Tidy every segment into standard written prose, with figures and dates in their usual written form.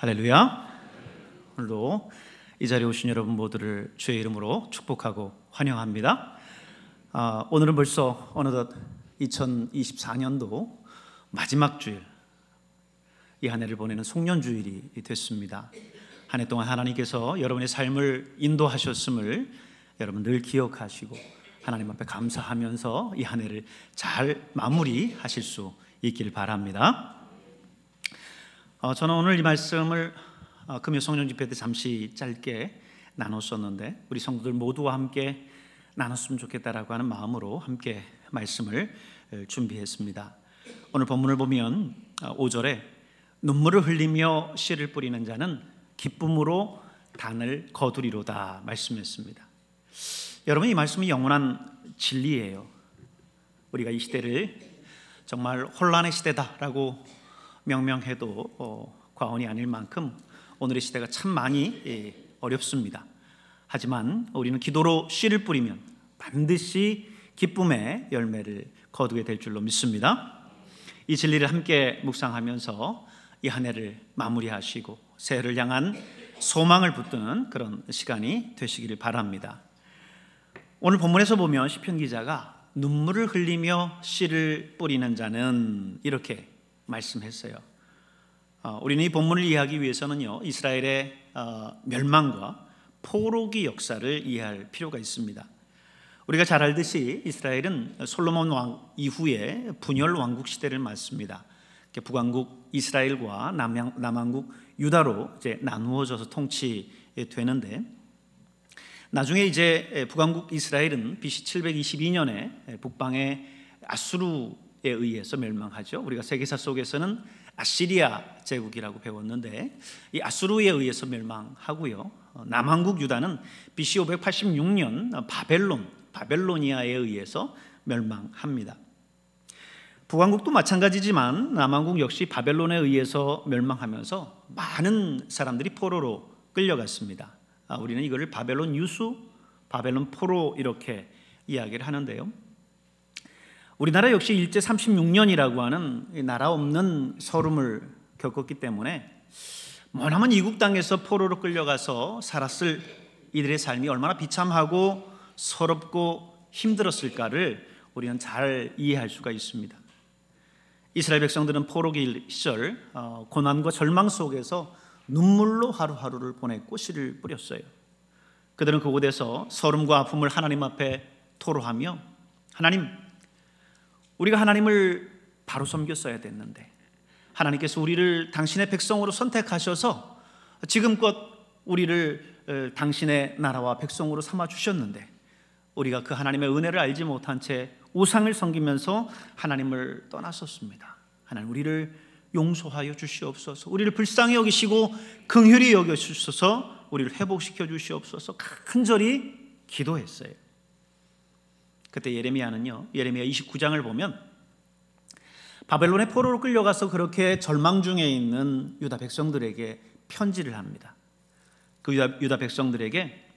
할렐루야. 오늘도 이 자리에 오신 여러분 모두를 주의 이름으로 축복하고 환영합니다. 오늘은 벌써 어느덧 2024년도 마지막 주일, 이 한 해를 보내는 송년주일이 됐습니다. 한 해 동안 하나님께서 여러분의 삶을 인도하셨음을 여러분 늘 기억하시고 하나님 앞에 감사하면서 이 한 해를 잘 마무리하실 수 있길 바랍니다. 저는 오늘 이 말씀을 금요 성령 집회 때 잠시 짧게 나눴었는데 우리 성도들 모두와 함께 나눴으면 좋겠다라고 하는 마음으로 함께 말씀을 준비했습니다. 오늘 본문을 보면 5절에 눈물을 흘리며 씨를 뿌리는 자는 기쁨으로 단을 거두리로다 말씀했습니다. 여러분, 이 말씀이 영원한 진리예요. 우리가 이 시대를 정말 혼란의 시대다라고 명명해도 과언이 아닐 만큼 오늘의 시대가 참 많이 어렵습니다. 하지만 우리는 기도로 씨를 뿌리면 반드시 기쁨의 열매를 거두게 될 줄로 믿습니다. 이 진리를 함께 묵상하면서 이 한 해를 마무리하시고 새해를 향한 소망을 붙드는 그런 시간이 되시기를 바랍니다. 오늘 본문에서 보면 시편 기자가 눈물을 흘리며 씨를 뿌리는 자는 이렇게 말씀했어요. 우리는 이 본문을 이해하기 위해서는요, 이스라엘의 멸망과 포로기 역사를 이해할 필요가 있습니다. 우리가 잘 알듯이 이스라엘은 솔로몬 왕 이후에 분열 왕국 시대를 맞습니다. 북왕국 이스라엘과 남왕국 유다로 이제 나누어져서 통치되는데, 나중에 이제 북왕국 이스라엘은 BC 722년에 북방의 아수르에 의해서 멸망하죠. 우리가 세계사 속에서는 아시리아 제국이라고 배웠는데 이 아수르에 의해서 멸망하고요. 남왕국 유다는 BC 586년 바벨로니아에 의해서 멸망합니다. 북왕국도 마찬가지지만 남왕국 역시 바벨론에 의해서 멸망하면서 많은 사람들이 포로로 끌려갔습니다. 우리는 이거를 바벨론 유수, 바벨론 포로 이렇게 이야기를 하는데요. 우리나라 역시 일제 36년이라고 하는 나라 없는 서름을 겪었기 때문에 머나먼 이국 땅에서 포로로 끌려가서 살았을 이들의 삶이 얼마나 비참하고 서럽고 힘들었을까를 우리는 잘 이해할 수가 있습니다. 이스라엘 백성들은 포로기 시절 고난과 절망 속에서 눈물로 하루하루를 보냈고 씨를 뿌렸어요. 그들은 그곳에서 서름과 아픔을 하나님 앞에 토로하며, 하나님, 우리가 하나님을 바로 섬겼어야 됐는데 하나님께서 우리를 당신의 백성으로 선택하셔서 지금껏 우리를 당신의 나라와 백성으로 삼아 주셨는데 우리가 그 하나님의 은혜를 알지 못한 채 우상을 섬기면서 하나님을 떠났었습니다. 하나님, 우리를 용서하여 주시옵소서. 우리를 불쌍히 여기시고 긍휼히 여겨 주셔서 우리를 회복시켜 주시옵소서. 간절히 기도했어요. 그때 예레미야는요, 예레미야 29장을 보면 바벨론의 포로로 끌려가서 그렇게 절망 중에 있는 유다 백성들에게 편지를 합니다. 그 유다 백성들에게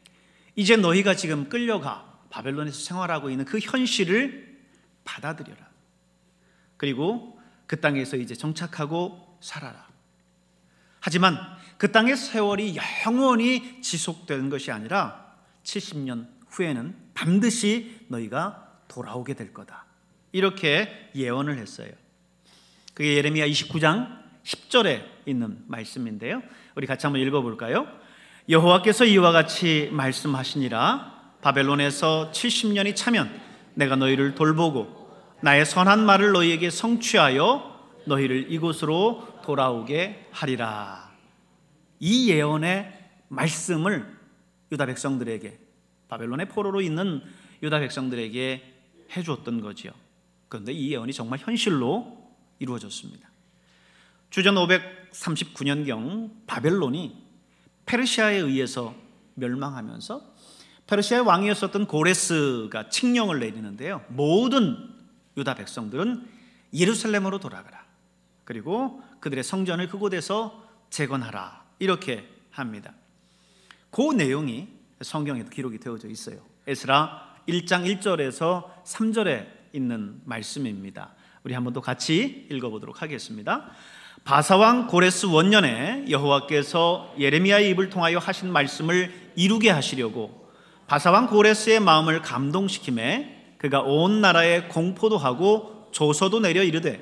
이제 너희가 지금 끌려가 바벨론에서 생활하고 있는 그 현실을 받아들여라. 그리고 그 땅에서 이제 정착하고 살아라. 하지만 그 땅의 세월이 영원히 지속되는 것이 아니라 70년 후에는 반드시 너희가 돌아오게 될 거다. 이렇게 예언을 했어요. 그게 예레미야 29장 10절에 있는 말씀인데요. 우리 같이 한번 읽어볼까요? 여호와께서 이와 같이 말씀하시니라. 바벨론에서 70년이 차면 내가 너희를 돌보고 나의 선한 말을 너희에게 성취하여 너희를 이곳으로 돌아오게 하리라. 이 예언의 말씀을 유다 백성들에게, 바벨론의 포로로 있는 유다 백성들에게 해주었던 거지요. 그런데 이 예언이 정말 현실로 이루어졌습니다. 주전 539년경 바벨론이 페르시아에 의해서 멸망하면서 페르시아의 왕이었었던 고레스가 칙령을 내리는데요, 모든 유다 백성들은 예루살렘으로 돌아가라, 그리고 그들의 성전을 그곳에서 재건하라, 이렇게 합니다. 그 내용이 성경에도 기록이 되어져 있어요. 에스라 1장 1절에서 3절에 있는 말씀입니다. 우리 한번 더 같이 읽어보도록 하겠습니다. 바사왕 고레스 원년에 여호와께서 예레미야의 입을 통하여 하신 말씀을 이루게 하시려고 바사왕 고레스의 마음을 감동시키매 그가 온 나라에 공포도 하고 조서도 내려 이르되,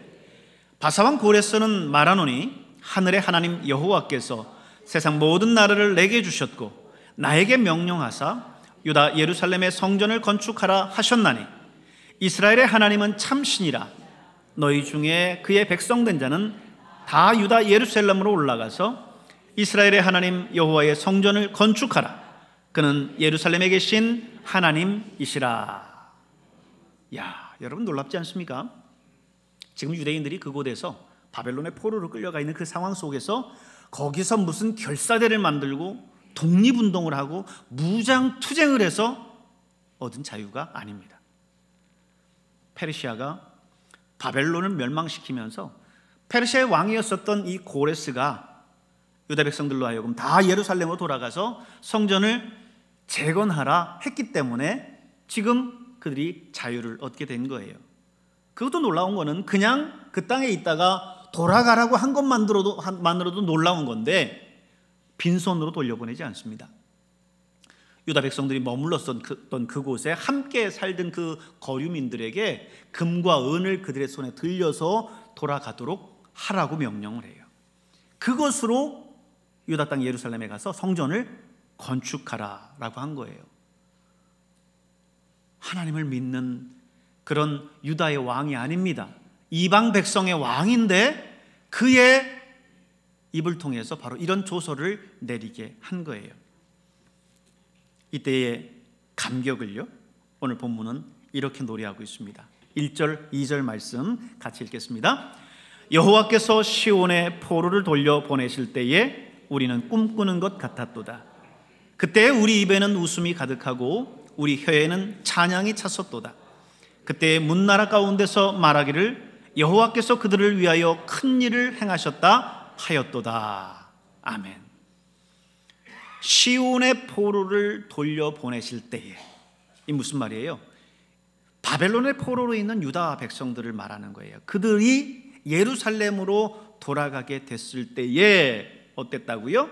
바사왕 고레스는 말하노니 하늘의 하나님 여호와께서 세상 모든 나라를 내게 주셨고 나에게 명령하사 유다 예루살렘의 성전을 건축하라 하셨나니 이스라엘의 하나님은 참신이라. 너희 중에 그의 백성된 자는 다 유다 예루살렘으로 올라가서 이스라엘의 하나님 여호와의 성전을 건축하라. 그는 예루살렘에 계신 하나님이시라. 야, 여러분 놀랍지 않습니까? 지금 유대인들이 그곳에서 바벨론의 포로로 끌려가 있는 그 상황 속에서 거기서 무슨 결사대를 만들고 독립운동을 하고 무장투쟁을 해서 얻은 자유가 아닙니다. 페르시아가 바벨론을 멸망시키면서 페르시아의 왕이었었던 이 고레스가 유다 백성들로 하여금 다 예루살렘으로 돌아가서 성전을 재건하라 했기 때문에 지금 그들이 자유를 얻게 된 거예요. 그것도 놀라운 거는 그냥 그 땅에 있다가 돌아가라고 한 것만으로도 놀라운 건데 빈손으로 돌려보내지 않습니다. 유다 백성들이 머물렀던 그곳에 함께 살던 그 거류민들에게 금과 은을 그들의 손에 들려서 돌아가도록 하라고 명령을 해요. 그것으로 유다 땅 예루살렘에 가서 성전을 건축하라라고 한 거예요. 하나님을 믿는 그런 유다의 왕이 아닙니다. 이방 백성의 왕인데 그의 입을 통해서 바로 이런 조서를 내리게 한 거예요. 이때의 감격을요, 오늘 본문은 이렇게 노래하고 있습니다. 1절, 2절 말씀 같이 읽겠습니다. 여호와께서 시온에 포로를 돌려 보내실 때에 우리는 꿈꾸는 것 같았도다. 그때 우리 입에는 웃음이 가득하고 우리 혀에는 찬양이 찼었도다. 그때 문나라 가운데서 말하기를 여호와께서 그들을 위하여 큰 일을 행하셨다 하였도다. 아멘. 시온의 포로를 돌려보내실 때에, 이 무슨 말이에요? 바벨론의 포로로 있는 유다 백성들을 말하는 거예요. 그들이 예루살렘으로 돌아가게 됐을 때에 어땠다고요?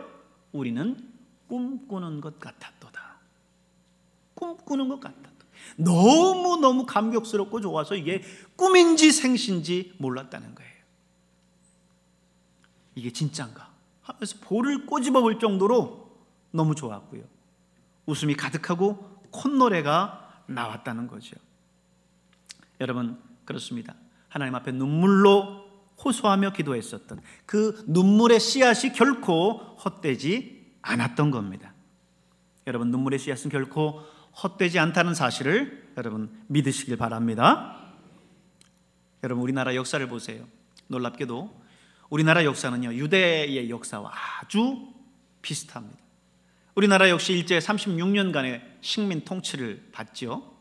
우리는 꿈꾸는 것 같았도다. 꿈꾸는 것 같았다. 너무너무 감격스럽고 좋아서 이게 꿈인지 생신지 몰랐다는 거예요. 이게 진짠가 하면서 볼을 꼬집어 볼 정도로 너무 좋았고요. 웃음이 가득하고 콧노래가 나왔다는 거죠. 여러분, 그렇습니다. 하나님 앞에 눈물로 호소하며 기도했었던 그 눈물의 씨앗이 결코 헛되지 않았던 겁니다. 여러분, 눈물의 씨앗은 결코 헛되지 않다는 사실을 여러분 믿으시길 바랍니다. 여러분, 우리나라 역사를 보세요. 놀랍게도 우리나라 역사는요, 유대의 역사와 아주 비슷합니다. 우리나라 역시 일제 36년간의 식민 통치를 받죠.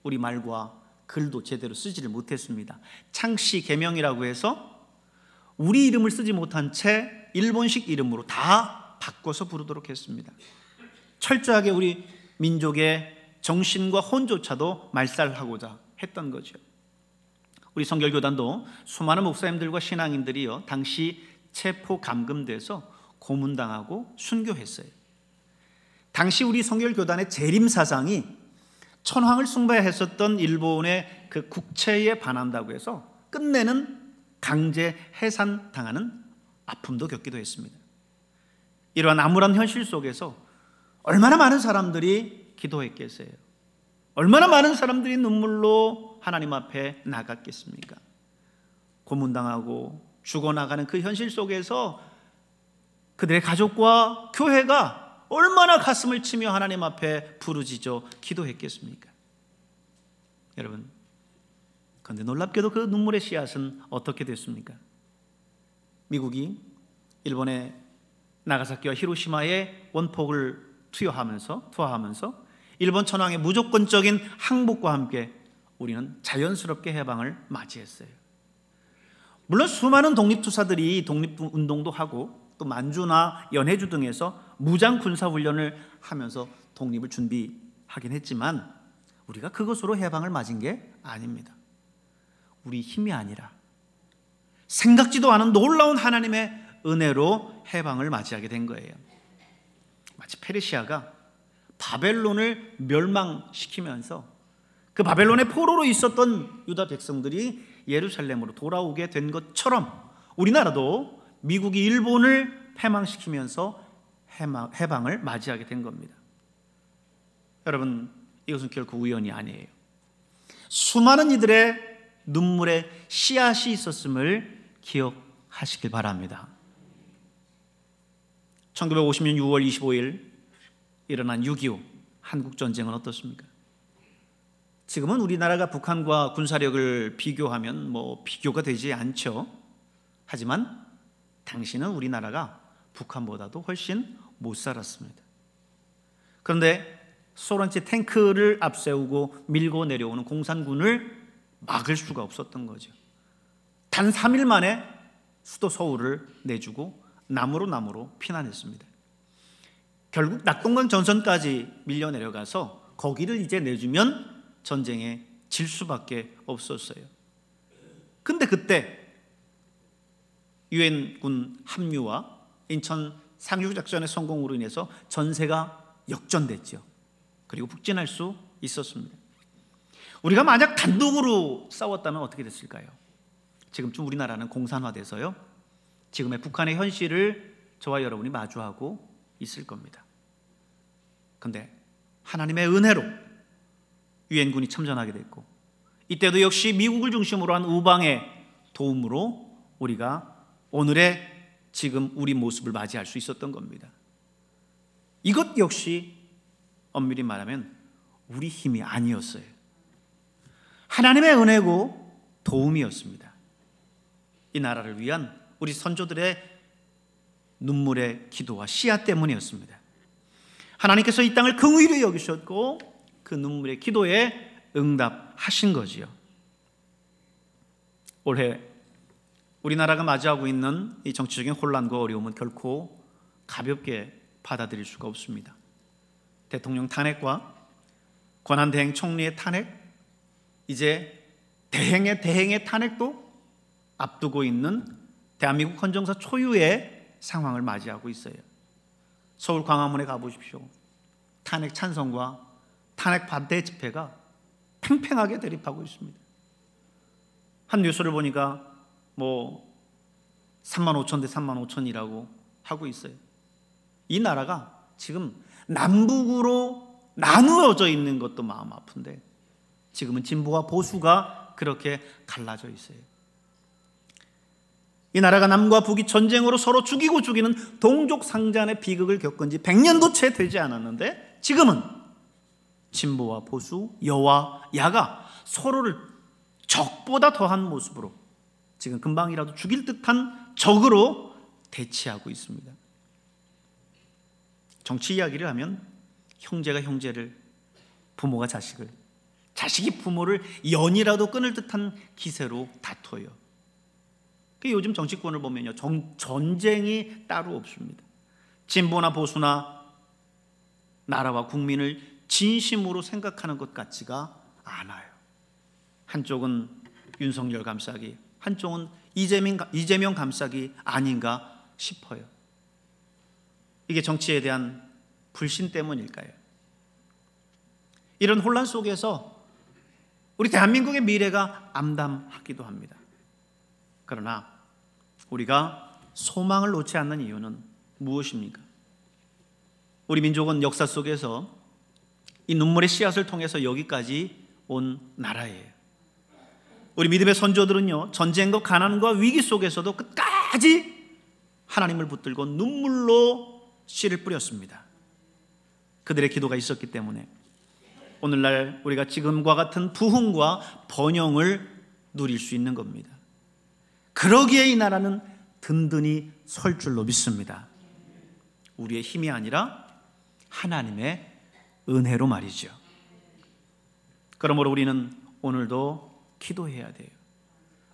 우리말과 글도 제대로 쓰지를 못했습니다. 창씨 개명이라고 해서 우리 이름을 쓰지 못한 채 일본식 이름으로 다 바꿔서 부르도록 했습니다. 철저하게 우리 민족의 정신과 혼조차도 말살하고자 했던 거죠. 우리 성결교단도 수많은 목사님들과 신앙인들이요, 당시 체포 감금돼서 고문당하고 순교했어요. 당시 우리 성결교단의 재림사상이 천황을 숭배했었던 일본의 그 국채에 반한다고 해서 끝내는 강제 해산당하는 아픔도 겪기도 했습니다. 이러한 암울한 현실 속에서 얼마나 많은 사람들이 기도했겠어요? 얼마나 많은 사람들이 눈물로 하나님 앞에 나갔겠습니까? 고문당하고 죽어나가는 그 현실 속에서 그들의 가족과 교회가 얼마나 가슴을 치며 하나님 앞에 부르짖어 기도했겠습니까? 여러분, 그런데 놀랍게도 그 눈물의 씨앗은 어떻게 됐습니까? 미국이 일본의 나가사키와 히로시마에 원폭을 투하하면서 일본 천황의 무조건적인 항복과 함께 우리는 자연스럽게 해방을 맞이했어요. 물론 수많은 독립투사들이 독립운동도 하고 또 만주나 연해주 등에서 무장 군사훈련을 하면서 독립을 준비하긴 했지만 우리가 그것으로 해방을 맞은 게 아닙니다. 우리 힘이 아니라 생각지도 않은 놀라운 하나님의 은혜로 해방을 맞이하게 된 거예요. 마치 페르시아가 바벨론을 멸망시키면서 그 바벨론의 포로로 있었던 유다 백성들이 예루살렘으로 돌아오게 된 것처럼 우리나라도 미국이 일본을 패망시키면서 해방을 맞이하게 된 겁니다. 여러분, 이것은 결코 우연이 아니에요. 수많은 이들의 눈물의 씨앗이 있었음을 기억하시길 바랍니다. 1950년 6월 25일 일어난 6.25 한국전쟁은 어떻습니까? 지금은 우리나라가 북한과 군사력을 비교하면 비교가 되지 않죠. 하지만 당시는 우리나라가 북한보다도 훨씬 못 살았습니다. 그런데 소련제 탱크를 앞세우고 밀고 내려오는 공산군을 막을 수가 없었던 거죠. 단 3일 만에 수도 서울을 내주고 남으로 피난했습니다. 결국 낙동강 전선까지 밀려 내려가서 거기를 이제 내주면 전쟁에 질 수밖에 없었어요. 근데 그때 유엔군 합류와 인천 상륙작전의 성공으로 인해서 전세가 역전됐죠. 그리고 북진할 수 있었습니다. 우리가 만약 단독으로 싸웠다면 어떻게 됐을까요? 지금쯤 우리나라는 공산화돼서요, 지금의 북한의 현실을 저와 여러분이 마주하고 있을 겁니다. 그런데 하나님의 은혜로 유엔군이 참전하게 됐고, 이때도 역시 미국을 중심으로 한 우방의 도움으로 우리가 오늘의 지금 우리 모습을 맞이할 수 있었던 겁니다. 이것 역시 엄밀히 말하면 우리 힘이 아니었어요. 하나님의 은혜고 도움이었습니다. 이 나라를 위한 우리 선조들의 눈물의 기도와 씨앗 때문이었습니다. 하나님께서 이 땅을 긍휼히 여기셨고 그 눈물의 기도에 응답하신 거지요. 올해 우리나라가 맞이하고 있는 이 정치적인 혼란과 어려움은 결코 가볍게 받아들일 수가 없습니다. 대통령 탄핵과 권한대행 총리의 탄핵, 이제 대행의 탄핵도 앞두고 있는 대한민국 헌정사 초유의 상황을 맞이하고 있어요. 서울 광화문에 가보십시오. 탄핵 찬성과 탄핵 반대 집회가 팽팽하게 대립하고 있습니다. 한 뉴스를 보니까 35,000 대 35,000이라고 하고 있어요. 이 나라가 지금 남북으로 나누어져 있는 것도 마음 아픈데 지금은 진보와 보수가 그렇게 갈라져 있어요. 이 나라가 남과 북이 전쟁으로 서로 죽이고 죽이는 동족 상잔의 비극을 겪은 지 100년도 채 되지 않았는데 지금은 진보와 보수, 여와 야가 서로를 적보다 더한 모습으로 지금 금방이라도 죽일 듯한 적으로 대치하고 있습니다. 정치 이야기를 하면 형제가 형제를, 부모가 자식을, 자식이 부모를 연이라도 끊을 듯한 기세로 다퉈요. 요즘 정치권을 보면요, 전쟁이 따로 없습니다. 진보나 보수나 나라와 국민을 진심으로 생각하는 것 같지가 않아요. 한쪽은 윤석열 감싸기, 한쪽은 이재명 감싸기 아닌가 싶어요. 이게 정치에 대한 불신 때문일까요? 이런 혼란 속에서 우리 대한민국의 미래가 암담하기도 합니다. 그러나 우리가 소망을 놓지 않는 이유는 무엇입니까? 우리 민족은 역사 속에서 이 눈물의 씨앗을 통해서 여기까지 온 나라예요. 우리 믿음의 선조들은요, 전쟁과 가난과 위기 속에서도 끝까지 하나님을 붙들고 눈물로 씨를 뿌렸습니다. 그들의 기도가 있었기 때문에 오늘날 우리가 지금과 같은 부흥과 번영을 누릴 수 있는 겁니다. 그러기에 이 나라는 든든히 설 줄로 믿습니다. 우리의 힘이 아니라 하나님의 은혜로 말이죠. 그러므로 우리는 오늘도 기도해야 돼요.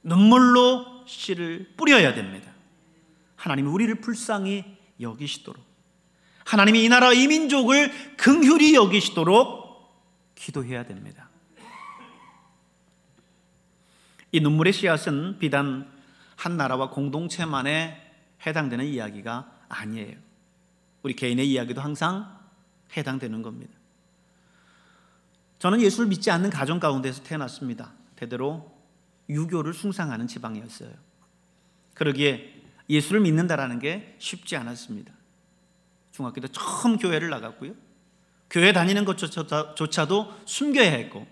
눈물로 씨를 뿌려야 됩니다. 하나님이 우리를 불쌍히 여기시도록, 하나님이 이 나라 이 민족을 긍휼히 여기시도록 기도해야 됩니다. 이 눈물의 씨앗은 비단 한 나라와 공동체만에 해당되는 이야기가 아니에요. 우리 개인의 이야기도 항상 해당되는 겁니다. 저는 예수를 믿지 않는 가정 가운데서 태어났습니다. 대대로 유교를 숭상하는 지방이었어요. 그러기에 예수를 믿는다라는 게 쉽지 않았습니다. 중학교 때 처음 교회를 나갔고요. 교회 다니는 것조차도 숨겨야 했고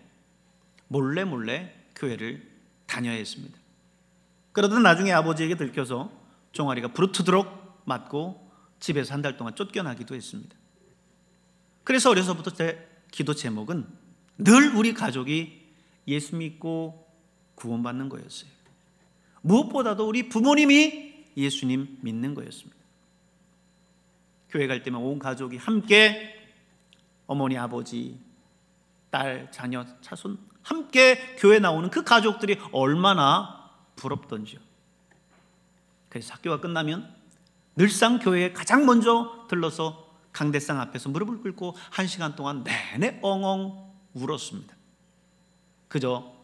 몰래 교회를 다녀야 했습니다. 그러던 나중에 아버지에게 들켜서 종아리가 부르트도록 맞고 집에서 한 달 동안 쫓겨나기도 했습니다. 그래서 어려서부터 제 기도 제목은 늘 우리 가족이 예수 믿고 구원받는 거였어요. 무엇보다도 우리 부모님이 예수님 믿는 거였습니다. 교회 갈 때면 온 가족이 함께 어머니, 아버지, 딸, 자녀, 자손 함께 교회 나오는 그 가족들이 얼마나 부럽던지요. 그래서 학교가 끝나면 늘상 교회에 가장 먼저 들러서 강대상 앞에서 무릎을 꿇고 1시간 동안 내내 엉엉 울었습니다. 그저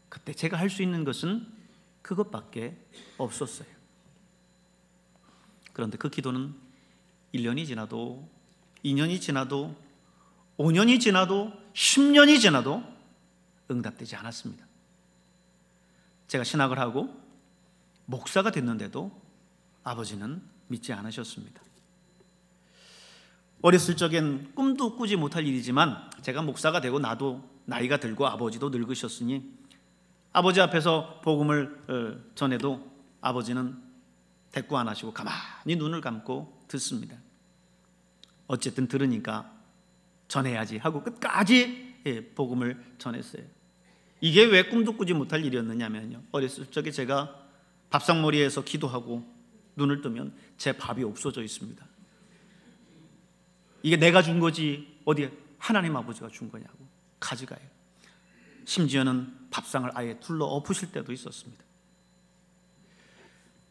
그때 제가 할 수 있는 것은 그것밖에 없었어요. 그런데 그 기도는 1년이 지나도 2년이 지나도 5년이 지나도 10년이 지나도 응답되지 않았습니다. 제가 신학을 하고 목사가 됐는데도 아버지는 믿지 않으셨습니다. 어렸을 적엔 꿈도 꾸지 못할 일이지만 제가 목사가 되고 나도 나이가 들고 아버지도 늙으셨으니 아버지 앞에서 복음을 전해도 아버지는 대꾸 안 하시고 가만히 눈을 감고 듣습니다. 어쨌든 들으니까 전해야지 하고 끝까지 복음을 전했어요. 이게 왜 꿈도 꾸지 못할 일이었느냐면요, 어렸을 적에 제가 밥상머리에서 기도하고 눈을 뜨면 제 밥이 없어져 있습니다. 이게 내가 준 거지 어디 하나님 아버지가 준 거냐고 가져가요. 심지어는 밥상을 아예 둘러 엎으실 때도 있었습니다.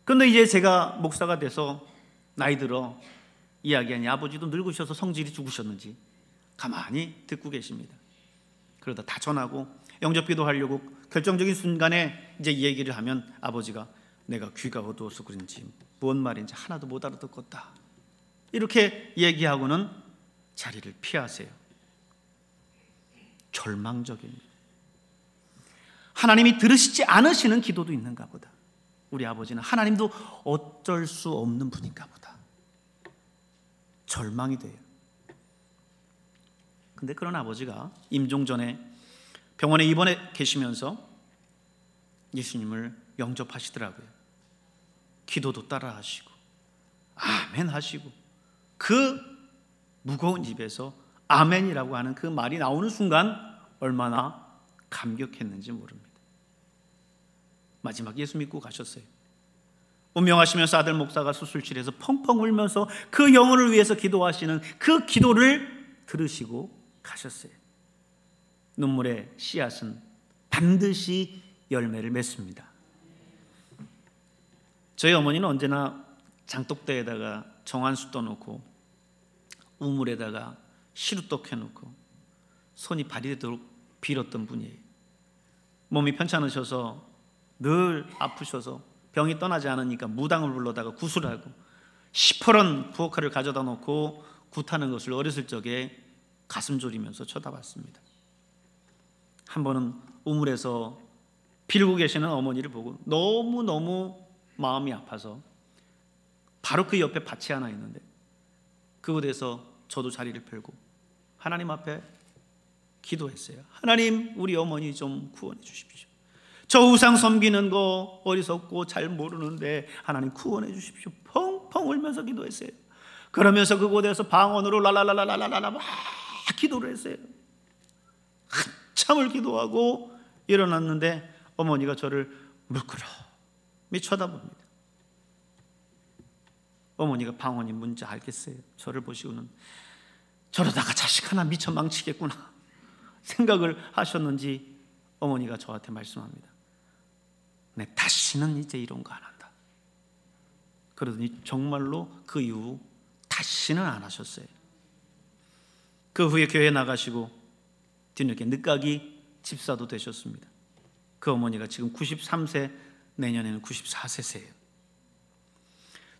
그런데 이제 제가 목사가 돼서 나이 들어 이야기하니 아버지도 늙으셔서 성질이 죽으셨는지 가만히 듣고 계십니다. 그러다 다 전하고 영접기도 하려고 결정적인 순간에 이제 이 얘기를 하면 아버지가 내가 귀가 어두워서 그런지 무슨 말인지 하나도 못 알아듣겠다 이렇게 얘기하고는 자리를 피하세요. 절망적입니다. 하나님이 들으시지 않으시는 기도도 있는가 보다. 우리 아버지는 하나님도 어쩔 수 없는 분인가 보다. 절망이 돼요. 근데 그런 아버지가 임종 전에 병원에 입원해 계시면서 예수님을 영접하시더라고요. 기도도 따라 하시고 아멘 하시고 그 무거운 입에서 아멘이라고 하는 그 말이 나오는 순간 얼마나 감격했는지 모릅니다. 마지막 예수 믿고 가셨어요. 운명하시면서 아들 목사가 수술실에서 펑펑 울면서 그 영혼을 위해서 기도하시는 그 기도를 들으시고 가셨어요. 눈물의 씨앗은 반드시 열매를 맺습니다. 저희 어머니는 언제나 장독대에다가 정한수 떠놓고 우물에다가 시루떡 해놓고 손이 발이 되도록 빌었던 분이에요. 몸이 편찮으셔서 늘 아프셔서 병이 떠나지 않으니까 무당을 불러다가 구슬하고 시퍼런 부엌칼을 가져다 놓고 굿하는 것을 어렸을 적에 가슴 졸이면서 쳐다봤습니다. 한 번은 우물에서 빌고 계시는 어머니를 보고 너무너무 마음이 아파서 바로 그 옆에 밭이 하나 있는데 그곳에서 저도 자리를 펴고 하나님 앞에 기도했어요. 하나님, 우리 어머니 좀 구원해 주십시오. 저 우상 섬기는 거 어리석고 잘 모르는데 하나님 구원해 주십시오. 펑펑 울면서 기도했어요. 그러면서 그곳에서 방언으로 랄랄랄랄랄랄라 막 기도를 했어요. 한참을 기도하고 일어났는데 어머니가 저를 물끄러미 쳐다봅니다. 어머니가 방언이 뭔지 알겠어요. 저를 보시고는 저러다가 자식 하나 미쳐 망치겠구나 생각을 하셨는지 어머니가 저한테 말씀합니다. 내 다시는 이제 이런 거 안 한다. 그러더니 정말로 그 이후 다시는 안 하셨어요. 그 후에 교회 나가시고 뒤늦게 늦가기 집사도 되셨습니다. 그 어머니가 지금 93세 내년에는 94세세요.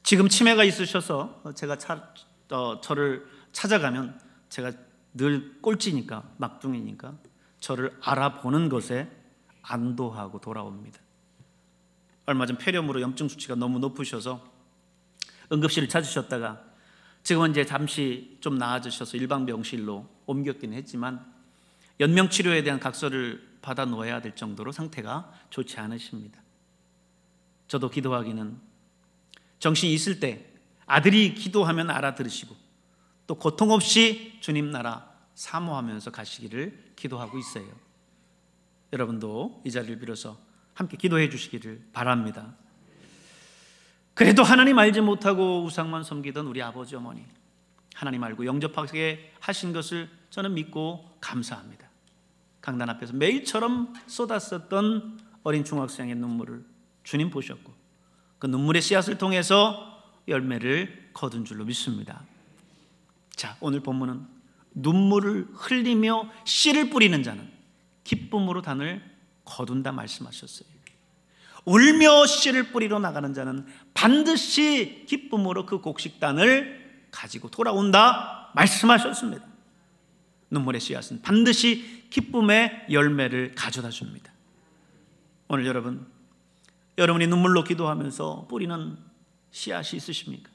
지금 치매가 있으셔서 제가 저를 찾아가면 제가 늘 꼴찌니까, 막둥이니까 저를 알아보는 것에 안도하고 돌아옵니다. 얼마 전 폐렴으로 염증 수치가 너무 높으셔서 응급실을 찾으셨다가 지금은 이제 잠시 좀 나아지셔서 일반병실로 옮겼긴 했지만 연명치료에 대한 각서를 받아 놓아야 될 정도로 상태가 좋지 않으십니다. 저도 기도하기는 정신이 있을 때 아들이 기도하면 알아들으시고 또 고통 없이 주님 나라 사모하면서 가시기를 기도하고 있어요. 여러분도 이 자리를 빌어서 함께 기도해 주시기를 바랍니다. 그래도 하나님 알지 못하고 우상만 섬기던 우리 아버지 어머니, 하나님 알고 영접하게 하신 것을 저는 믿고 감사합니다. 강단 앞에서 매일처럼 쏟았었던 어린 중학생의 눈물을 주님 보셨고 그 눈물의 씨앗을 통해서 열매를 거둔 줄로 믿습니다. 자, 오늘 본문은 눈물을 흘리며 씨를 뿌리는 자는 기쁨으로 단을 거둔다 말씀하셨어요. 울며 씨를 뿌리러 나가는 자는 반드시 기쁨으로 그 곡식단을 가지고 돌아온다 말씀하셨습니다. 눈물의 씨앗은 반드시 기쁨의 열매를 가져다 줍니다. 오늘 여러분이 눈물로 기도하면서 뿌리는 씨앗이 있으십니까?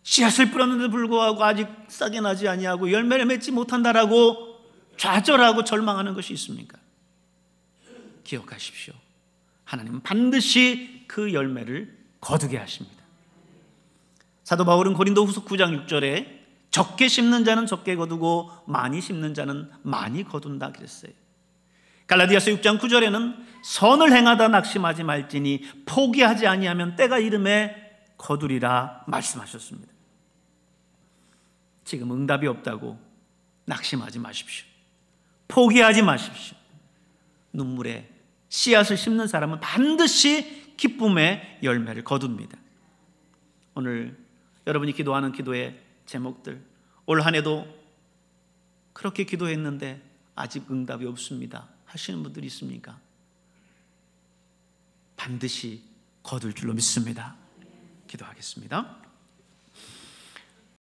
씨앗을 뿌렸는데도 불구하고 아직 싹이 나지 아니하고 열매를 맺지 못한다라고 좌절하고 절망하는 것이 있습니까? 기억하십시오. 하나님은 반드시 그 열매를 거두게 하십니다. 사도 바울은 고린도후서 9장 6절에 적게 심는 자는 적게 거두고 많이 심는 자는 많이 거둔다 그랬어요. 갈라디아서 6장 9절에는 선을 행하다 낙심하지 말지니 포기하지 아니하면 때가 이름에 거두리라 말씀하셨습니다. 지금 응답이 없다고 낙심하지 마십시오. 포기하지 마십시오. 눈물에 씨앗을 심는 사람은 반드시 기쁨의 열매를 거둡니다. 오늘 여러분이 기도하는 기도의 제목들, 올 한 해도 그렇게 기도했는데 아직 응답이 없습니다 하시는 분들이 있습니까? 반드시 거둘 줄로 믿습니다. 기도하겠습니다.